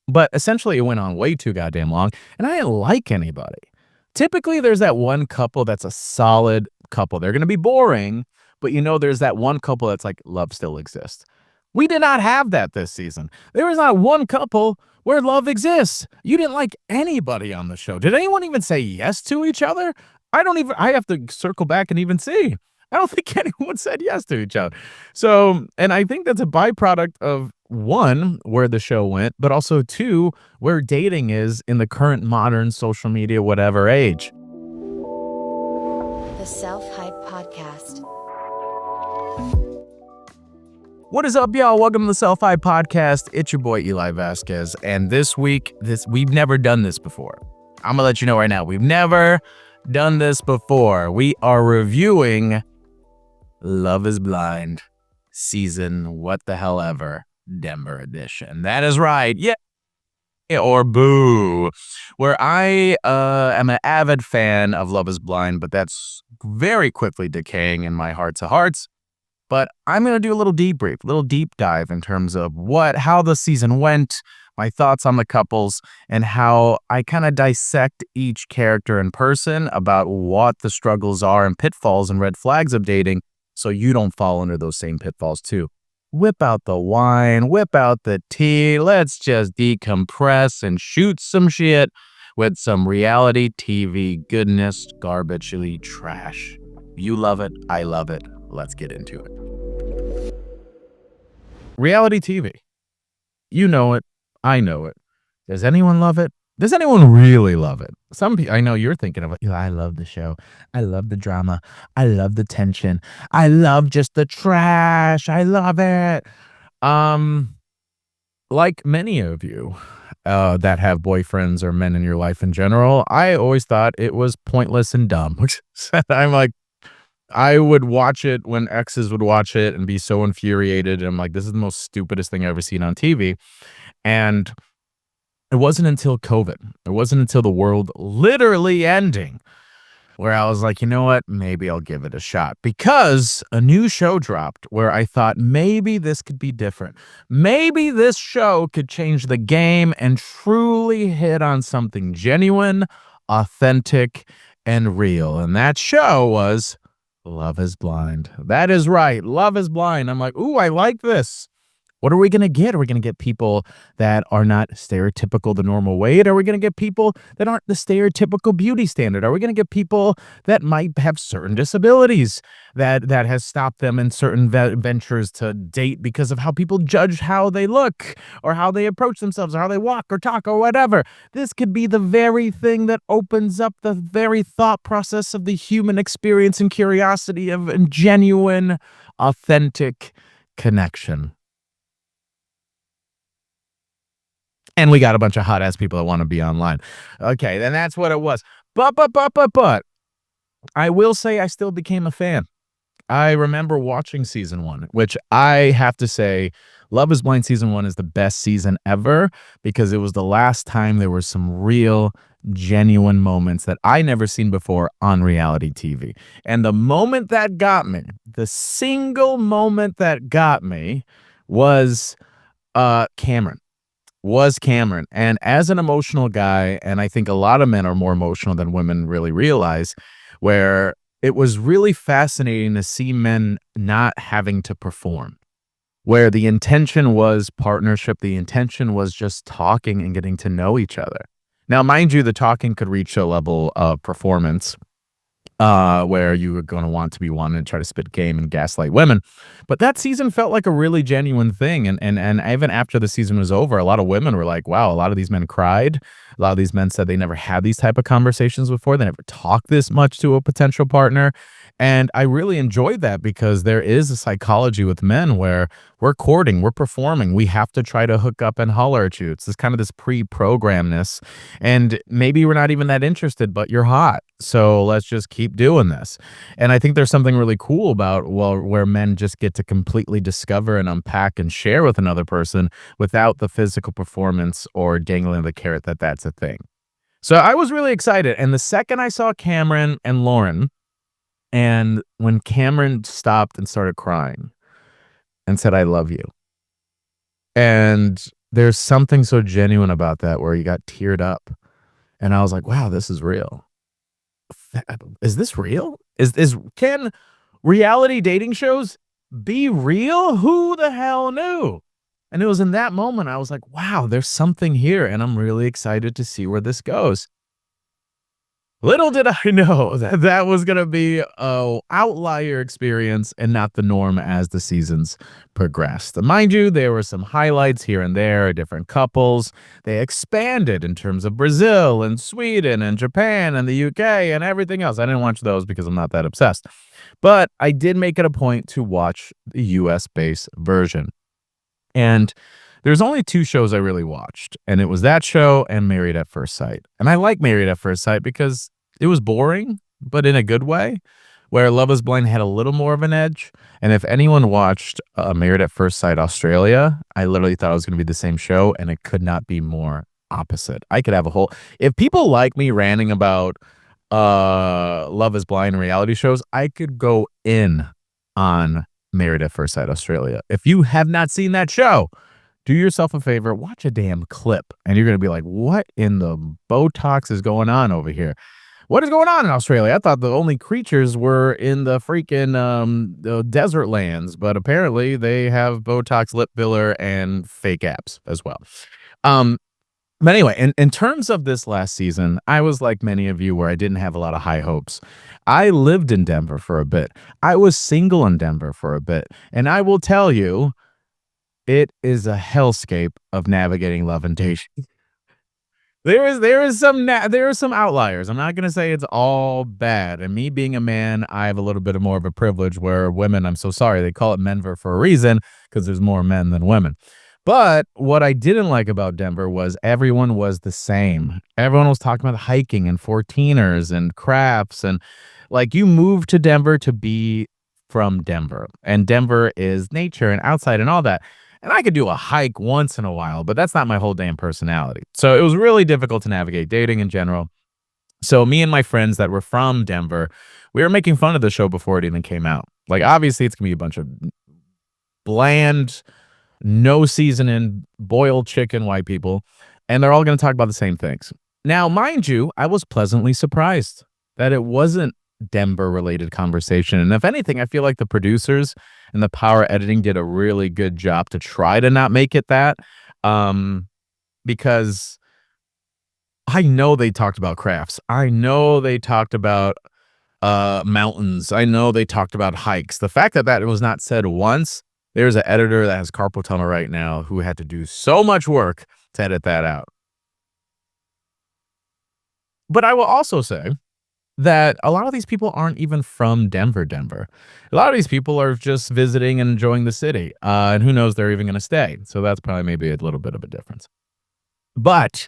But essentially, it went on way too goddamn long, and I didn't like anybody. Typically, there's that one couple that's a solid couple. They're gonna be boring, but there's that one couple that's like, love still exists. We did not have that this season. There was not one couple where love exists. You didn't like anybody on the show. Did anyone even say yes to each other? I have to circle back and even see. I don't think anyone said yes to each other. So, and I think that's a byproduct of one, where the show went, but also two, where dating is in the current modern social media, whatever age. The Self-Hype Podcast. What is up, y'all? Welcome to the Self-Hype Podcast. It's your boy, Eli Vasquez. And this week, we've never done this before. I'm going to let you know right now, we've never done this before. We are reviewing Love is Blind season what the hell ever Denver edition. That is right. Yeah. Or boo. Where I am an avid fan of Love is Blind, but that's very quickly decaying in my hearts of hearts. But I'm going to do a little debrief, a little deep dive in terms of how the season went, my thoughts on the couples, and how I kind of dissect each character in person about what the struggles are and pitfalls and red flags of dating, so you don't fall into those same pitfalls too. Whip out the wine, whip out the tea, let's just decompress and shoot some shit with some reality TV goodness, garbagely trash. You love it, I love it. Let's get into it. Reality TV. You know it. I know it. Does anyone love it? Does anyone really love it? Some people, I know you're thinking of it. I love the show. I love the drama. I love the tension. I love just the trash. I love it. Like many of you that have boyfriends or men in your life in general, I always thought it was pointless and dumb. I'm like, I would watch it when exes would watch it and be so infuriated. And I'm like, this is the most stupidest thing I've ever seen on TV. And it wasn't until COVID, it wasn't until the world literally ending, where I was like, you know what? Maybe I'll give it a shot, because a new show dropped where I thought maybe this could be different. Maybe this show could change the game and truly hit on something genuine, authentic, and real. And that show was Love is Blind. That is right. Love is Blind. I'm like, ooh, I like this. What are we going to get? Are we going to get people that are not stereotypical the normal weight? Are we going to get people that aren't the stereotypical beauty standard? Are we going to get people that might have certain disabilities that has stopped them in certain ventures to date because of how people judge how they look or how they approach themselves or how they walk or talk or whatever? This could be the very thing that opens up the very thought process of the human experience and curiosity of genuine, authentic connection. And we got a bunch of hot ass people that want to be online. Okay, then that's what it was. But I will say I still became a fan. I remember watching season 1, which I have to say, Love is Blind season 1 is the best season ever, because it was the last time there were some real, genuine moments that I never seen before on reality TV. And the moment that got me, the single moment that got me was Cameron. And as an emotional guy, and I think a lot of men are more emotional than women really realize, where it was really fascinating to see men not having to perform, where the intention was partnership, the intention was just talking and getting to know each other. Now, mind you, the talking could reach a level of performance where you were going to want to be wanted to try to spit game and gaslight women. But that season felt like a really genuine thing. And even after the season was over, a lot of women were like, wow, a lot of these men cried. A lot of these men said they never had these type of conversations before. They never talked this much to a potential partner. And I really enjoyed that, because there is a psychology with men where we're courting, we're performing, we have to try to hook up and holler at you. It's this kind of this pre-programness. And maybe we're not even that interested, but you're hot, so let's just keep doing this. And I think there's something really cool about, well, where men just get to completely discover and unpack and share with another person without the physical performance or dangling the carrot that's a thing. So I was really excited. And the second I saw Cameron and Lauren, and when Cameron stopped and started crying and said, I love you, and there's something so genuine about that where you got teared up, and I was like, "Wow, this is real. Is this real? Is can reality dating shows be real? Who the hell knew?" And it was in that moment I was like, "Wow, there's something here, and I'm really excited to see where this goes." Little did I know that that was gonna be a outlier experience and not the norm as the seasons progressed. Mind you, there were some highlights here and there, different couples. They expanded in terms of Brazil and Sweden and Japan and the UK and everything else. I didn't watch those because I'm not that obsessed. But I did make it a point to watch the US-based version. And there's only 2 shows I really watched, and it was that show and Married at First Sight. And I like Married at First Sight because it was boring, but in a good way, where Love is Blind had a little more of an edge. And if anyone watched, Married at First Sight Australia, I literally thought it was gonna be the same show, and it could not be more opposite. I could have a whole if people like me ranting about, Love is Blind reality shows, I could go in on Married at First Sight Australia. If you have not seen that show, do yourself a favor, watch a damn clip, and you're gonna be like, "What in the Botox is going on over here? What is going on in Australia? I thought the only creatures were in the freaking, the desert lands, but apparently they have Botox lip filler and fake abs as well." Um, but anyway, in terms of this last season, I was like many of you where I didn't have a lot of high hopes. I lived in Denver for a bit. I was single in Denver for a bit, and I will tell you, it is a hellscape of navigating love and dating. There are some outliers. I'm not gonna say it's all bad, and me being a man, I have a little bit of more of a privilege where women, I'm so sorry, they call it Menver for a reason because there's more men than women. But what I didn't like about Denver was everyone was the same. Everyone was talking about hiking and 14ers and crafts and, like, you moved to Denver to be from Denver, and Denver is nature and outside and all that. And I could do a hike once in a while, but that's not my whole damn personality. So it was really difficult to navigate dating in general. So me and my friends that were from Denver, we were making fun of the show before it even came out. Like, obviously, it's gonna be a bunch of bland, no seasoning, boiled chicken white people, and they're all gonna talk about the same things. Now, mind you, I was pleasantly surprised that it wasn't Denver-related conversation, and if anything, I feel like the producers and the power editing did a really good job to try to not make it that, um, because I know they talked about crafts. I know they talked about, mountains. I know they talked about hikes. The fact that that was not said once, there's an editor that has carpal tunnel right now who had to do so much work to edit that out. But I will also say that a lot of these people aren't even from Denver. A lot of these people are just visiting and enjoying the city, and who knows, they're even gonna stay. So that's probably maybe a little bit of a difference. But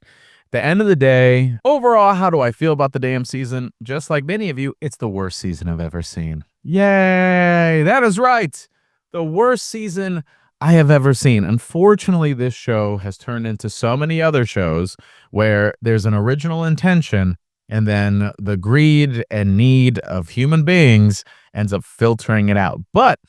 the end of the day, overall, how do I feel about the damn season? Just like many of you, it's the worst season I've ever seen. Yay! That is right. The worst season I have ever seen. Unfortunately, this show has turned into so many other shows where there's an original intention and then the greed and need of human beings ends up filtering it out. But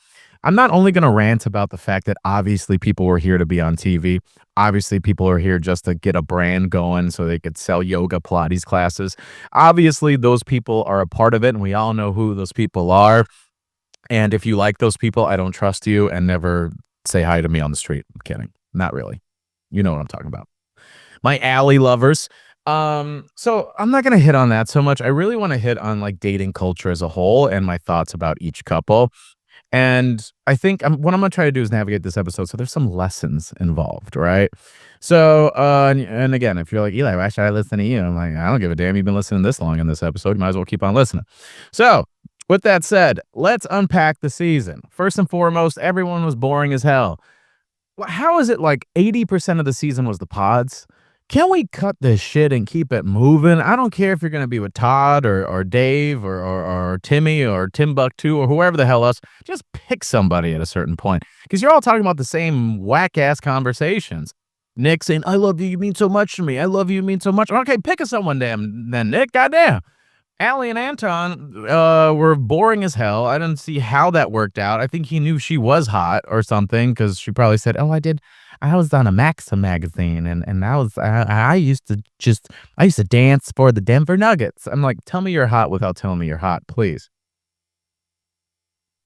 I'm not only going to rant about the fact that obviously people were here to be on TV. Obviously, people are here just to get a brand going so they could sell yoga Pilates classes. Obviously, those people are a part of it, and we all know who those people are. And if you like those people, I don't trust you and never say hi to me on the street. I'm kidding. Not really. You know what I'm talking about. My alley lovers. So I'm not gonna hit on that so much. I really want to hit on like dating culture as a whole and my thoughts about each couple. And I think what I'm gonna try to do is navigate this episode so there's some lessons involved, right? So, and again, if you're like, Eli, why should I listen to you? I'm like, I don't give a damn. You've been listening this long in this episode. You might as well keep on listening. So, with that said, let's unpack the season. First and foremost, everyone was boring as hell. How is it like 80% of the season was the pods? Can we cut this shit and keep it moving? I don't care if you're going to be with Todd or Dave or Timmy or Timbuktu or whoever the hell else. Just pick somebody at a certain point because you're all talking about the same whack ass conversations. Nick saying, I love you. You mean so much to me. I love you. You mean so much. Okay, pick a someone, damn, then, Nick. Goddamn. Allie and Anton were boring as hell. I didn't see how that worked out. I think he knew she was hot or something because she probably said, "Oh, I was on a Maxim magazine and I used to dance for the Denver Nuggets. I'm like, tell me you're hot without telling me you're hot, please.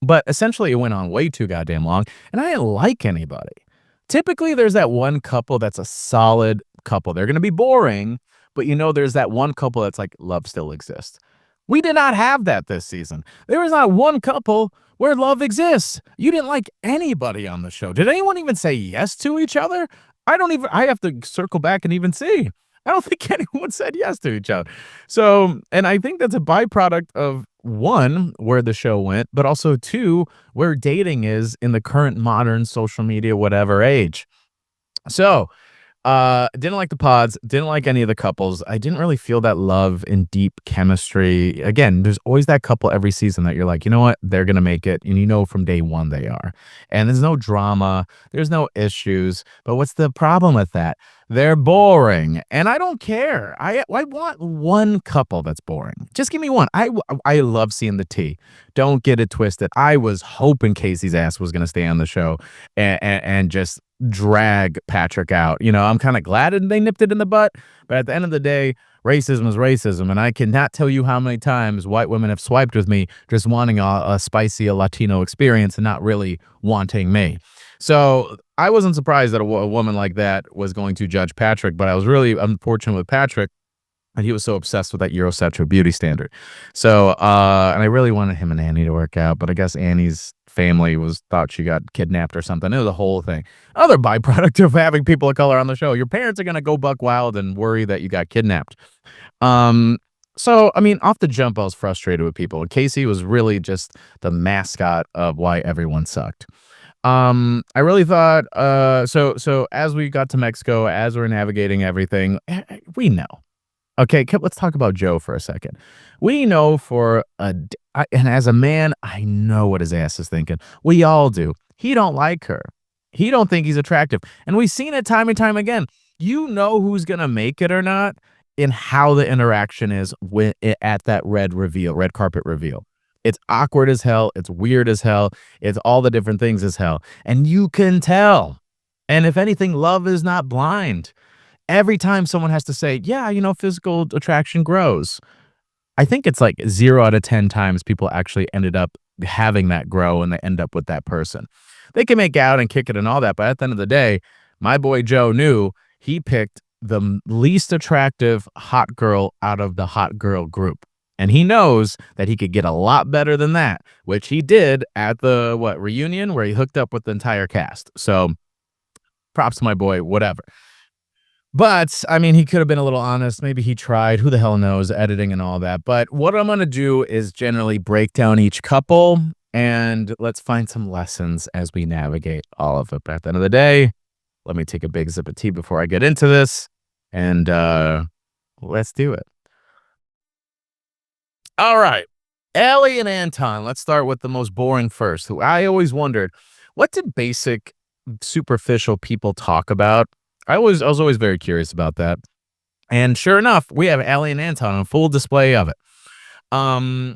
But essentially, it went on way too goddamn long, and I didn't like anybody. Typically, there's that one couple that's a solid couple. They're gonna be boring, but there's that one couple that's like, love still exists. We did not have that this season. There was not one couple where love exists. You didn't like anybody on the show. Did anyone even say yes to each other? I have to circle back and even see. I don't think anyone said yes to each other. So, and I think that's a byproduct of one, where the show went, but also two, where dating is in the current modern social media, whatever age. So, didn't like the pods, didn't like any of the couples. I didn't really feel that love and deep chemistry. Again, there's always that couple every season that you're like, you know what? They're gonna make it, and from day one they are. And there's no drama, there's no issues. But what's the problem with that? They're boring, and I don't care. I want one couple that's boring. Just give me one. I love seeing the tea. Don't get it twisted. I was hoping Casey's ass was gonna stay on the show and just drag Patrick out. I'm kind of glad that they nipped it in the butt, but at the end of the day, racism is racism, and I cannot tell you how many times white women have swiped with me just wanting a spicy Latino experience and not really wanting me. So I wasn't surprised that a woman like that was going to judge Patrick, but I was really unfortunate with Patrick. And he was so obsessed with that Eurocentric beauty standard. So, and I really wanted him and Annie to work out, but I guess Annie's family thought she got kidnapped or something. It was a whole thing. Other byproduct of having people of color on the show. Your parents are gonna go buck wild and worry that you got kidnapped. So I mean, off the jump, I was frustrated with people. And Casey was really just the mascot of why everyone sucked. I really thought, so as we got to Mexico, as we're navigating everything, we know. Okay, let's talk about Joe for a second. We know and as a man, I know what his ass is thinking. We all do. He don't like her. He don't think he's attractive. And we've seen it time and time again. You know who's gonna make it or not in how the interaction is at that red carpet reveal. It's awkward as hell. It's weird as hell. It's all the different things as hell. And you can tell. And if anything, love is not blind. Every time someone has to say, yeah, physical attraction grows. I think it's like 0 out of 10 times people actually ended up having that grow and they end up with that person. They can make out and kick it and all that, but at the end of the day, my boy Joe knew he picked the least attractive hot girl out of the hot girl group. And he knows that he could get a lot better than that, which he did at the reunion where he hooked up with the entire cast. So props to my boy, whatever. But, I mean, he could have been a little honest. Maybe he tried. Who the hell knows? Editing and all that. But what I'm going to do is generally break down each couple, and let's find some lessons as we navigate all of it. But at the end of the day, let me take a big sip of tea before I get into this, and let's do it. All right. Ellie and Anton. Let's start with the most boring first. Who I always wondered, what did basic, superficial people talk about? I was always very curious about that. And sure enough, we have Ellie and Anton on full display of it. I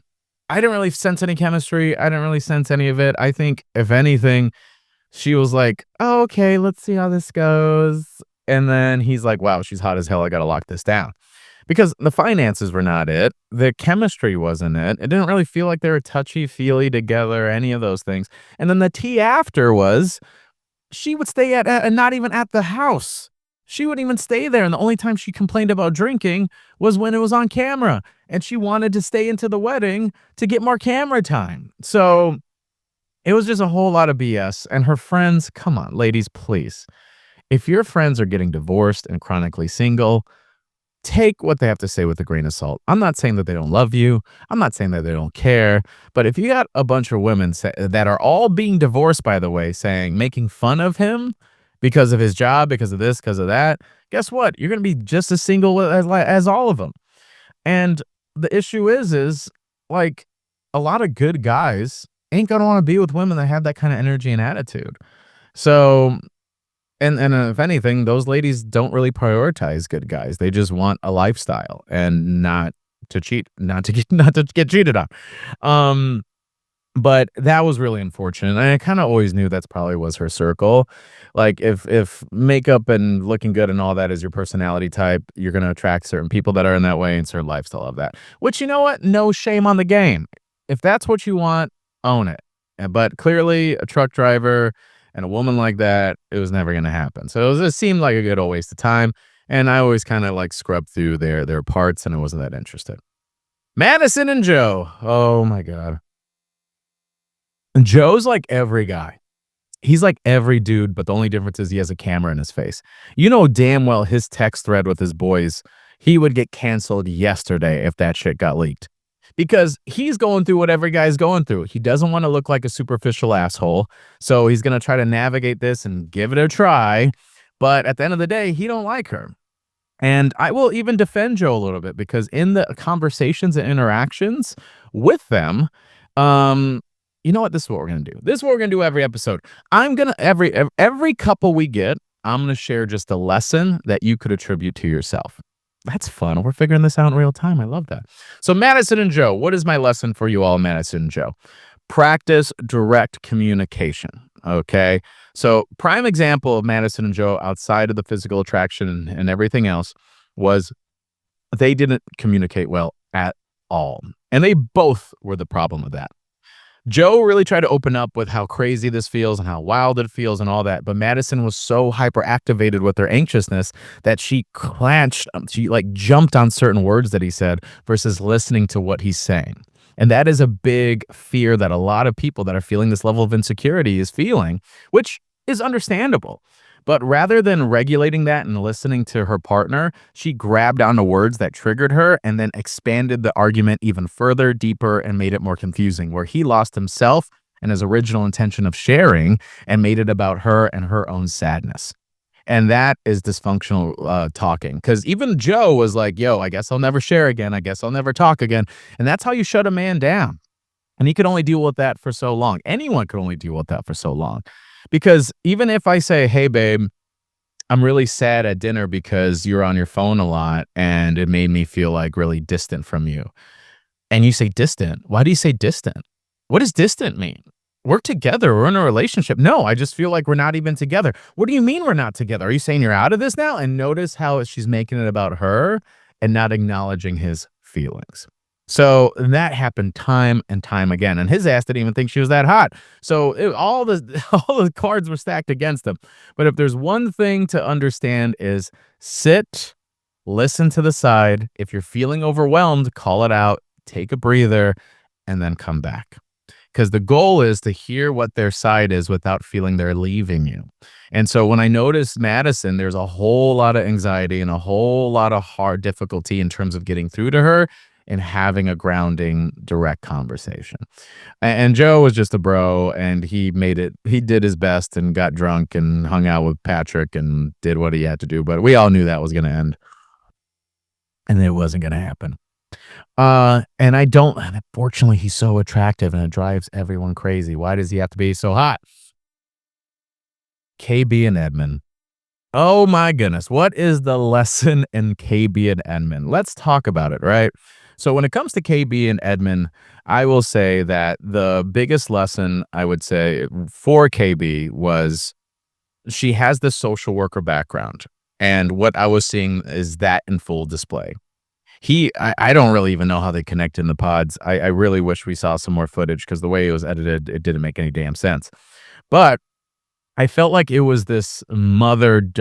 didn't really sense any chemistry. I didn't really sense any of it. I think, if anything, she was like, oh, okay, let's see how this goes. And then he's like, wow, she's hot as hell. I got to lock this down. Because the finances were not it. The chemistry wasn't it. It didn't really feel like they were touchy-feely together, any of those things. And then the tea after was, she would stay at not even at the house. She wouldn't even stay there. And the only time she complained about drinking was when it was on camera. And she wanted to stay into the wedding to get more camera time. So it was just a whole lot of BS. And her friends, come on, ladies, please. If your friends are getting divorced and chronically single, take what they have to say with a grain of salt. I'm not saying that they don't love you. I'm not saying that they don't care. But if you got a bunch of women that are all being divorced, by the way, making fun of him because of his job, because of this, because of that, guess what? You're going to be just as single as all of them. And the issue is like, a lot of good guys ain't going to want to be with women that have that kind of energy and attitude. So, and if anything, those ladies don't really prioritize good guys. They just want a lifestyle and not to cheat, not to get cheated on. But that was really unfortunate, and I kinda always knew that's probably was her circle. Like, if makeup and looking good and all that is your personality type, you're gonna attract certain people that are in that way and certain lifestyle of that. Which, you know what? No shame on the game. If that's what you want, own it. But clearly, a truck driver and a woman like that, it was never gonna happen. So it seemed like a good old waste of time, and I always kinda, like, scrubbed through their parts, and I wasn't that interested. Madison and Joe. Oh my god. Joe's like every guy. He's like every dude, but the only difference is he has a camera in his face. You know damn well his text thread with his boys, he would get canceled yesterday if that shit got leaked. Because he's going through what every guy's going through. He doesn't wanna look like a superficial asshole, so he's gonna try to navigate this and give it a try, but at the end of the day, he don't like her. And I will even defend Joe a little bit because in the conversations and interactions with them, um, you know what? This is what we're gonna do. This is what we're gonna do every episode. I'm gonna every couple we get, I'm gonna share just a lesson that you could attribute to yourself. That's fun. We're figuring this out in real time. I love that. So Madison and Joe, what is my lesson for you all, Madison and Joe? Practice direct communication. Okay. So, prime example of Madison and Joe outside of the physical attraction and everything else was they didn't communicate well at all. And they both were the problem with that. Joe really tried to open up with how crazy this feels and how wild it feels and all that, but Madison was so hyper activated with her anxiousness that she clenched, she like jumped on certain words that he said versus listening to what he's saying. And that is a big fear that a lot of people that are feeling this level of insecurity is feeling, which is understandable. But rather than regulating that and listening to her partner, she grabbed onto words that triggered her and then expanded the argument even further, deeper, and made it more confusing, where he lost himself and his original intention of sharing and made it about her and her own sadness. And that is dysfunctional talking. Because even Joe was like, yo, I guess I'll never share again. I guess I'll never talk again. And that's how you shut a man down. And he could only deal with that for so long. Anyone could only deal with that for so long. Because even if I say, hey, babe, I'm really sad at dinner because you're on your phone a lot and it made me feel like really distant from you. And you say distant. Why do you say distant? What does distant mean? We're together. We're in a relationship. No, I just feel like we're not even together. What do you mean we're not together? Are you saying you're out of this now? And notice how she's making it about her and not acknowledging his feelings. So that happened time and time again. And his ass didn't even think she was that hot. So all the all the cards were stacked against him. But if there's one thing to understand is sit, listen to the side. If you're feeling overwhelmed, call it out, take a breather, and then come back. Because the goal is to hear what their side is without feeling they're leaving you. And so when I noticed Madison, there's a whole lot of anxiety and a whole lot of hard difficulty in terms of getting through to her and having a grounding, direct conversation. And Joe was just a bro, and he did his best and got drunk and hung out with Patrick and did what he had to do. But we all knew that was going to end and it wasn't going to happen. And I don't unfortunately, he's so attractive and it drives everyone crazy. Why does he have to be so hot? KB and Edmund. Oh my goodness. What is the lesson in KB and Edmund? Let's talk about it, right? So when it comes to KB and Edmund, I will say that the biggest lesson I would say for KB was she has the social worker background. And what I was seeing is that in full display. I don't really even know how they connect in the pods. I really wish we saw some more footage because the way it was edited, it didn't make any damn sense. But I felt like it was this mother-son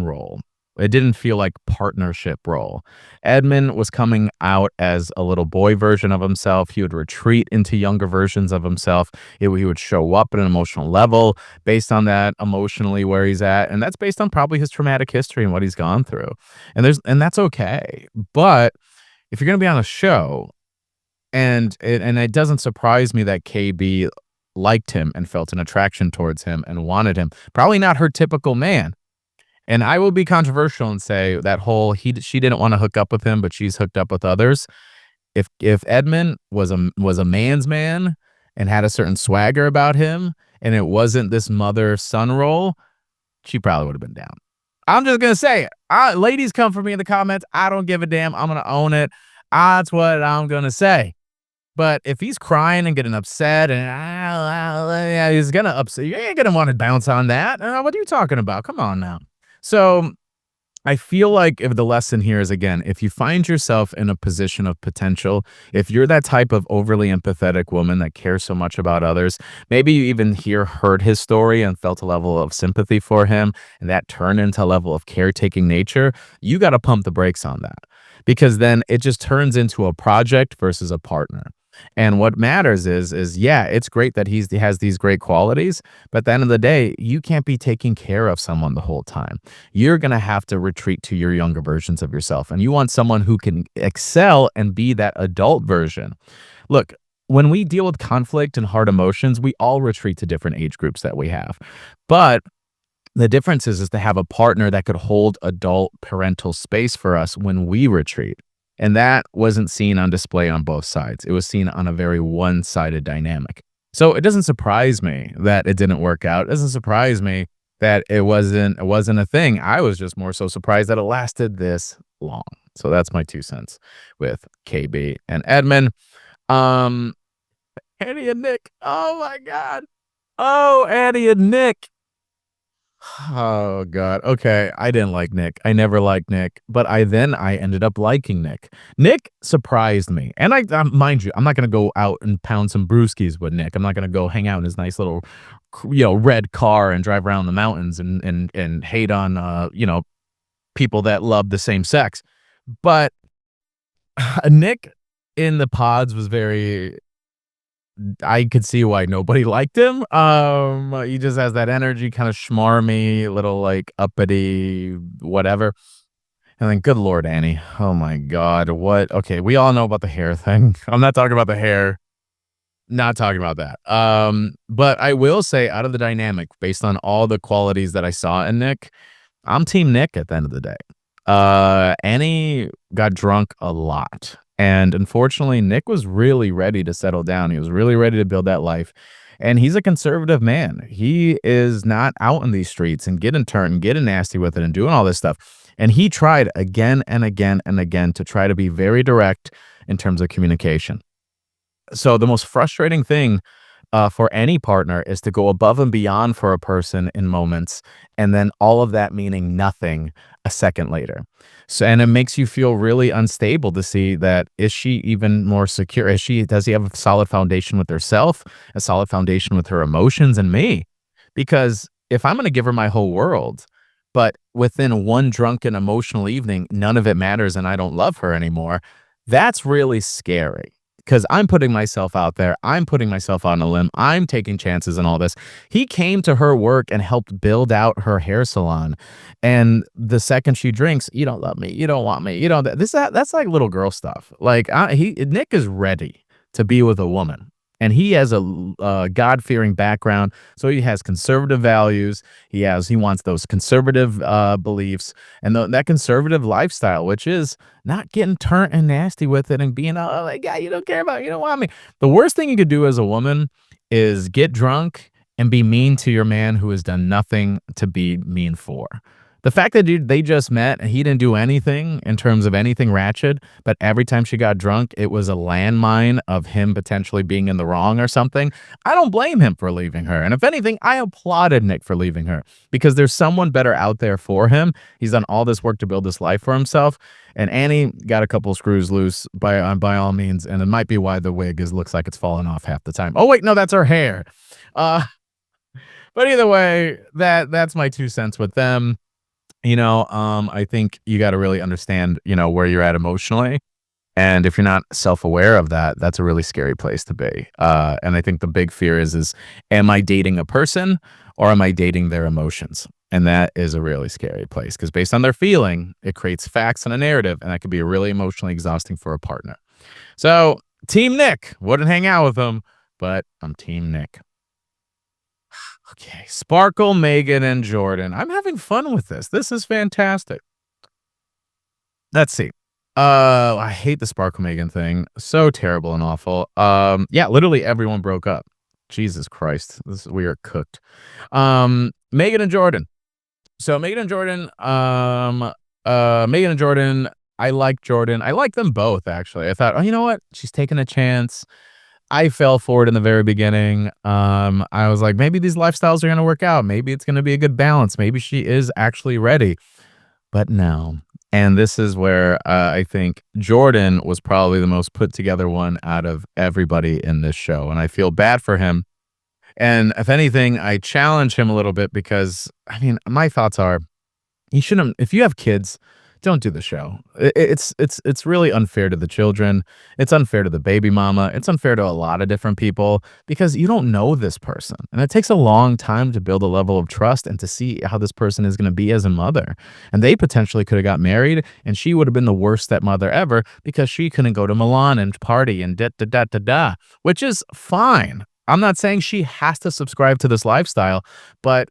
role. It didn't feel like partnership role. Edmund was coming out as a little boy version of himself. He would retreat into younger versions of himself. He would show up at an emotional level based on that emotionally where he's at, and that's based on probably his traumatic history and what he's gone through. And that's okay. But if you're gonna be on a show, and it doesn't surprise me that KB liked him and felt an attraction towards him and wanted him. Probably not her typical man. And I will be controversial and say that whole she didn't want to hook up with him, but she's hooked up with others. If Edmund was a man's man and had a certain swagger about him, and it wasn't this mother son role, she probably would have been down. I'm just gonna say it. Ladies, come for me in the comments. I don't give a damn. I'm gonna own it. That's what I'm gonna say. But if he's crying and getting upset and yeah, he's gonna upset you ain't gonna want to bounce on that. What are you talking about? Come on now. So I feel like if the lesson here is again, if you find yourself in a position of potential, if you're that type of overly empathetic woman that cares so much about others, maybe you even heard his story and felt a level of sympathy for him, and that turned into a level of caretaking nature, you got to pump the brakes on that because then it just turns into a project versus a partner. And what matters is yeah, it's great that he has these great qualities, but at the end of the day, you can't be taking care of someone the whole time. You're going to have to retreat to your younger versions of yourself. And you want someone who can excel and be that adult version. Look, when we deal with conflict and hard emotions, we all retreat to different age groups that we have. But the difference is to have a partner that could hold adult parental space for us when we retreat. And that wasn't seen on display on both sides. It was seen on a very one-sided dynamic. So it doesn't surprise me that it didn't work out. It doesn't surprise me that it wasn't a thing. I was just more so surprised that it lasted this long. So that's my 2 cents with KB and Edmund. Um, Annie and Nick. Oh my God. Oh, Annie and Nick. Oh god. Okay, I didn't like Nick. I never liked Nick, but I ended up liking Nick. Nick surprised me, and mind you, I'm not gonna go out and pound some brewskis with Nick. I'm not gonna go hang out in his nice little, red car and drive around the mountains and hate on people that love the same sex. But Nick in the pods was very I could see why nobody liked him. He just has that energy, kind of schmarmy, little like uppity, whatever. And then, good Lord, Annie. Oh my God. What? Okay, we all know about the hair thing. I'm not talking about the hair. Not talking about that. But I will say, out of the dynamic, based on all the qualities that I saw in Nick, I'm team Nick at the end of the day. Annie got drunk a lot. And unfortunately, Nick was really ready to settle down. He was really ready to build that life. And he's a conservative man. He is not out in these streets and getting turned and getting nasty with it and doing all this stuff. And he tried again and again and again to try to be very direct in terms of communication. So the most frustrating thing for any partner is to go above and beyond for a person in moments, and then all of that meaning nothing a second later. So, and it makes you feel really unstable to see that is she even more secure? Does he have a solid foundation with herself, a solid foundation with her emotions and me? Because if I'm going to give her my whole world, but within one drunken emotional evening, none of it matters and I don't love her anymore, that's really scary because I'm putting myself out there. I'm putting myself on a limb. I'm taking chances and all this. He came to her work and helped build out her hair salon. And the second she drinks, you don't love me. You don't want me. You don't. That's like little girl stuff. Like Nick is ready to be with a woman. And he has a God-fearing background, so he has conservative values. He wants those conservative beliefs and that conservative lifestyle, which is not getting turnt and nasty with it and being like, yeah, you don't care about, you don't want me. The worst thing you could do as a woman is get drunk and be mean to your man who has done nothing to be mean for. The fact that they just met and he didn't do anything in terms of anything ratchet, but every time she got drunk, it was a landmine of him potentially being in the wrong or something. I don't blame him for leaving her. And if anything, I applauded Nick for leaving her because there's someone better out there for him. He's done all this work to build this life for himself. And Annie got a couple screws loose by all means. And it might be why the wig looks like it's falling off half the time. Oh, wait, no, that's her hair. But either way, that's my 2 cents with them. I think you got to really understand, where you're at emotionally. And if you're not self-aware of that, that's a really scary place to be. And I think the big fear is, am I dating a person or am I dating their emotions? And that is a really scary place because based on their feeling, it creates facts and a narrative, and that could be really emotionally exhausting for a partner. So, Team Nick, wouldn't hang out with him, but I'm Team Nick. Okay, Sparkle, Megan, and Jordan. I'm having fun with this. This is fantastic. Let's see. I hate the Sparkle Megan thing. So terrible and awful. Yeah, literally everyone broke up. Jesus Christ. We are cooked. Megan and Jordan. So Megan and Jordan, I like Jordan. I like them both, actually. I thought, "Oh, you know what? She's taking a chance." I fell for it in the very beginning. I was like, "Maybe these lifestyles are gonna work out. Maybe it's gonna be a good balance. Maybe she is actually ready." But no. And this is where, I think Jordan was probably the most put together one out of everybody in this show, and I feel bad for him. And if anything, I challenge him a little bit because, I mean, my thoughts are you shouldn't if you have kids, don't do the show. It's really unfair to the children. It's unfair to the baby mama. It's unfair to a lot of different people because you don't know this person. And it takes a long time to build a level of trust and to see how this person is going to be as a mother. And they potentially could have got married and she would have been the worst stepmother ever because she couldn't go to Milan and party and da da da da da, which is fine. I'm not saying she has to subscribe to this lifestyle, but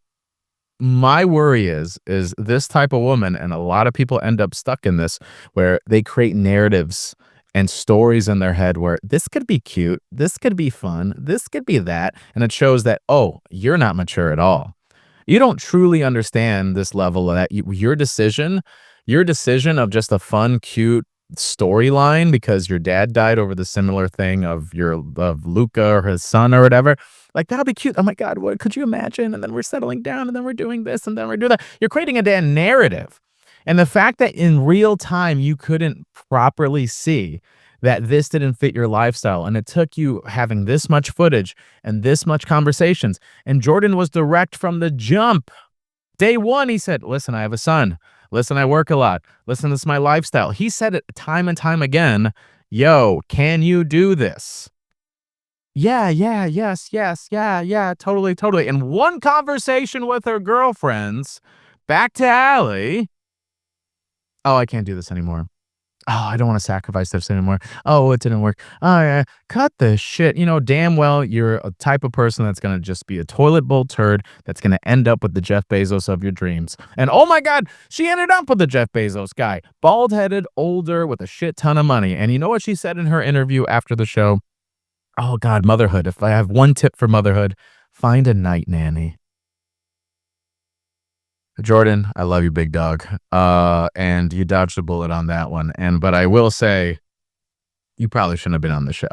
my worry is this type of woman, and a lot of people end up stuck in this, where they create narratives and stories in their head where this could be cute, this could be fun, this could be that, and it shows that, oh, you're not mature at all. You don't truly understand this level of that your decision of just a fun, cute storyline because your dad died over the similar thing of Luca or his son or whatever. Like, that'll be cute. Oh my God, what could you imagine? And then we're settling down, and then we're doing this, and then we're doing that. You're creating a damn narrative. And the fact that in real time you couldn't properly see that this didn't fit your lifestyle, and it took you having this much footage and this much conversations. And Jordan was direct from the jump. Day one, he said, "Listen, I have a son. Listen, I work a lot. Listen, this is my lifestyle." He said it time and time again. Yo, can you do this? Yeah, yeah, yes, yes, yeah, yeah, totally, totally. In one conversation with her girlfriends, back to Allie. Oh, I can't do this anymore. Oh, I don't want to sacrifice this anymore. Oh, it didn't work. Oh, yeah. Cut this shit. You know, damn well you're a type of person that's going to just be a toilet bowl turd that's going to end up with the Jeff Bezos of your dreams. And oh my God, she ended up with the Jeff Bezos guy. Bald headed, older, with a shit ton of money. And you know what she said in her interview after the show? Oh God, motherhood. If I have one tip for motherhood, find a night nanny. Jordan, I love you, big dog. And you dodged a bullet on that one. But I will say, you probably shouldn't have been on the show.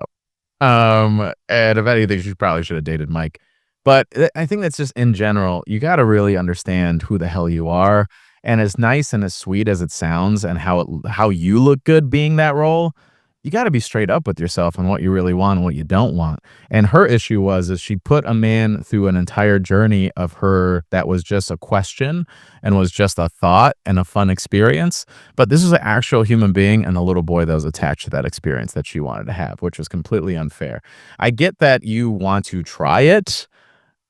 And if anything, you probably should have dated Mike. But I think that's just in general, you got to really understand who the hell you are. And as nice and as sweet as it sounds, and how you look good being that role, you got to be straight up with yourself and what you really want and what you don't want. And her issue is she put a man through an entire journey of her that was just a question and was just a thought and a fun experience. But this is an actual human being and a little boy that was attached to that experience that she wanted to have, which was completely unfair. I get that you want to try it,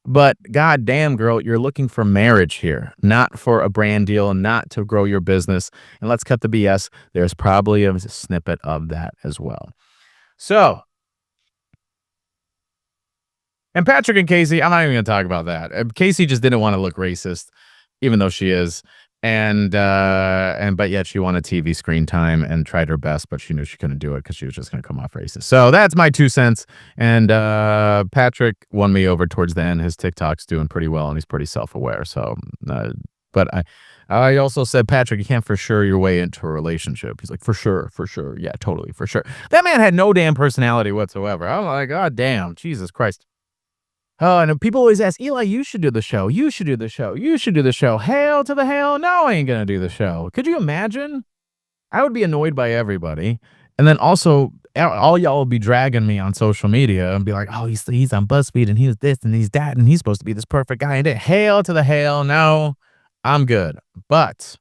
but goddamn, girl, you're looking for marriage here, not for a brand deal, not to grow your business. And let's cut the BS. There's probably a snippet of that as well. So, and Patrick and Casey, I'm not even going to talk about that. Casey just didn't want to look racist, even though she is. But yet she wanted TV screen time and tried her best, but she knew she couldn't do it because she was just going to come off racist. So that's my 2 cents. And Patrick won me over towards the end. His TikTok's doing pretty well, and he's pretty self-aware. So, but I also said, Patrick, you can't for sure your way into a relationship. He's like, for sure, yeah, totally, for sure. That man had no damn personality whatsoever. I'm like, God damn, Jesus Christ. Oh, and people always ask, Eli, you should do the show. You should do the show. You should do the show. Hail to the hail. No, I ain't going to do the show. Could you imagine? I would be annoyed by everybody. And then also, all y'all will be dragging me on social media and be like, oh, he's on BuzzFeed and he's this and he's that and he's supposed to be this perfect guy. And hail to the hail. No, I'm good. But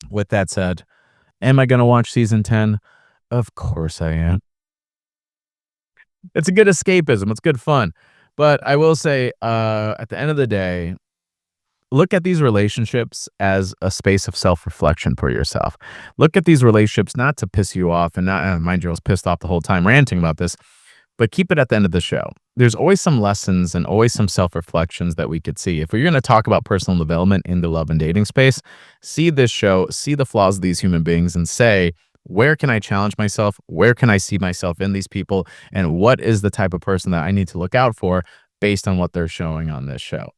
with that said, am I going to watch season 10? Of course I am. It's a good escapism. It's good fun. But I will say, at the end of the day, look at these relationships as a space of self-reflection for yourself. Look at these relationships not to piss you off and not, mind you, I was pissed off the whole time ranting about this, but keep it at the end of the show. There's always some lessons and always some self-reflections that we could see. If we're going to talk about personal development in the love and dating space, see this show, see the flaws of these human beings and say, where can I challenge myself? Where can I see myself in these people? And what is the type of person that I need to look out for based on what they're showing on this show?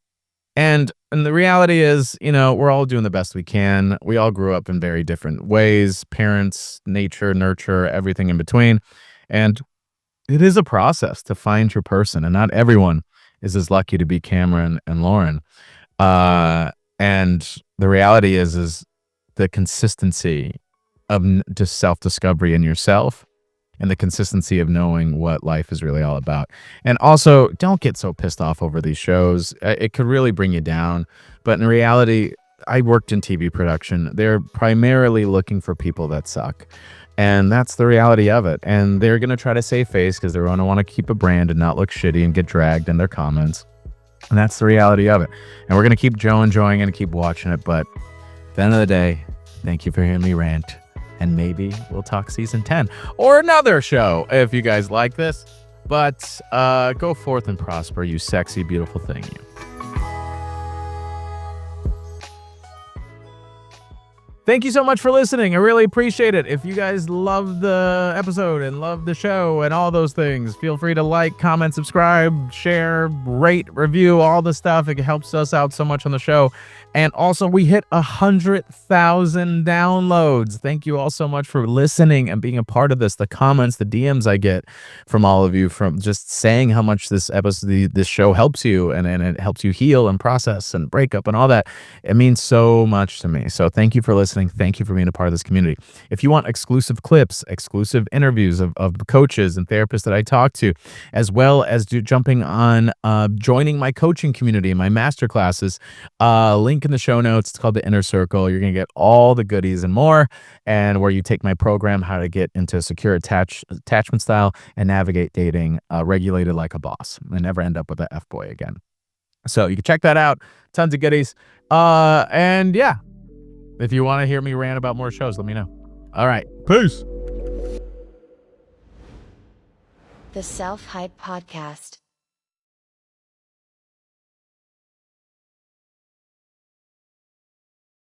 And the reality is, we're all doing the best we can. We all grew up in very different ways, parents, nature, nurture, everything in between. And it is a process to find your person, and not everyone is as lucky to be Cameron and Lauren. Uh, and the reality is the consistency of just self-discovery in yourself and the consistency of knowing what life is really all about. And also, don't get so pissed off over these shows. It could really bring you down. But in reality, I worked in TV production. They're primarily looking for people that suck. And that's the reality of it. And they're going to try to save face because they're going to want to keep a brand and not look shitty and get dragged in their comments. And that's the reality of it. And we're going to keep enjoying it and keep watching it. But at the end of the day, thank you for hearing me rant. And maybe we'll talk season 10 or another show if you guys like this. But go forth and prosper, you sexy, beautiful thing, you. Thank you so much for listening. I really appreciate it. If you guys love the episode and love the show and all those things, feel free to like, comment, subscribe, share, rate, review, all the stuff. It helps us out so much on the show. And also, we hit 100,000 downloads. Thank you all so much for listening and being a part of this. The comments, the DMs I get from all of you from just saying how much this episode, this show helps you and it helps you heal and process and break up and all that. It means so much to me. So thank you for listening. Thank you for being a part of this community. If you want exclusive clips, exclusive interviews of coaches and therapists that I talk to, as well as jumping on joining my coaching community, my masterclasses, link in the show notes. It's called the Inner Circle. You're going to get all the goodies and more, and where you take my program, how to get into secure attachment style and navigate dating regulated like a boss and never end up with an F-boy again. So you can check that out. Tons of goodies. And yeah, if you want to hear me rant about more shows, let me know. All right. Peace. The Self Hype Podcast.